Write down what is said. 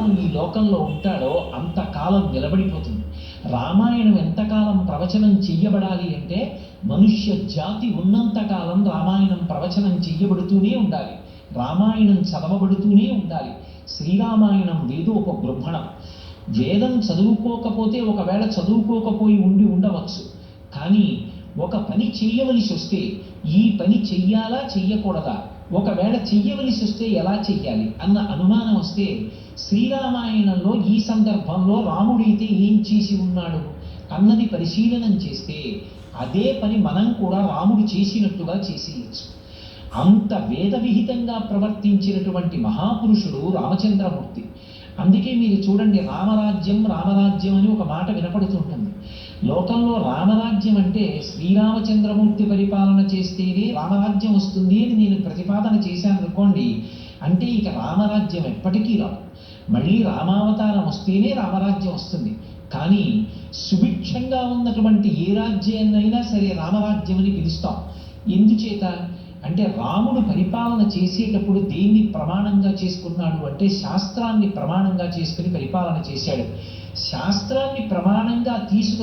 ఎంతకాలం ఈ లోకంలో ఉంటాడో అంతకాలం నిలబడిపోతుంది. రామాయణం ఎంతకాలం ప్రవచనం చెయ్యబడాలి అంటే మనుష్య జాతి ఉన్నంతకాలం రామాయణం ప్రవచనం చెయ్యబడుతూనే ఉండాలి, రామాయణం చదవబడుతూనే ఉండాలి. శ్రీరామాయణం వేదోపబృంహణం. వేదం చదువుకోకపోతే ఒకవేళ చదువుకోకపోయి ఉండవచ్చు, కానీ ఒక పని చెయ్యవలసి వస్తే ఈ పని చెయ్యాలా చెయ్యకూడదా, ఒకవేళ చెయ్యవలసి వస్తే ఎలా చెయ్యాలి అన్న అనుమానం వస్తే శ్రీరామాయణంలో ఈ సందర్భంలో రాముడైతే ఏం చేసి ఉన్నాడు అన్నది పరిశీలనం చేస్తే అదే పని మనం కూడా రాముడు చేసినట్టుగా చేసేయచ్చు. అంత వేదవిహితంగా ప్రవర్తించినటువంటి మహాపురుషుడు రామచంద్రమూర్తి. అందుకే మీరు చూడండి, రామరాజ్యం రామరాజ్యం అని ఒక మాట వినపడుతుంటుంది. లోకంలో రామరాజ్యం అంటే శ్రీరామచంద్రమూర్తి పరిపాలన చేస్తేనే రామరాజ్యం వస్తుంది అని నేను ప్రతిపాదన చేశాను అనుకోండి, అంటే ఇక రామరాజ్యం ఎప్పటికీ రాదు. మళ్ళీ రామావతారం వస్తేనే రామరాజ్యం వస్తుంది. కానీ సుభిక్షంగా ఉన్నటువంటి ఏ రాజ్యాన్నైనా సరే రామరాజ్యం అని పిలుస్తాం. ఎందుచేత అంటే రాముడు పరిపాలన చేసేటప్పుడు దేన్ని ప్రమాణంగా చేసుకున్నాడు అంటే శాస్త్రాన్ని ప్రమాణంగా చేసుకుని పరిపాలన చేశాడు. శాస్త్రాన్ని ప్రమాణంగా తీసుకుని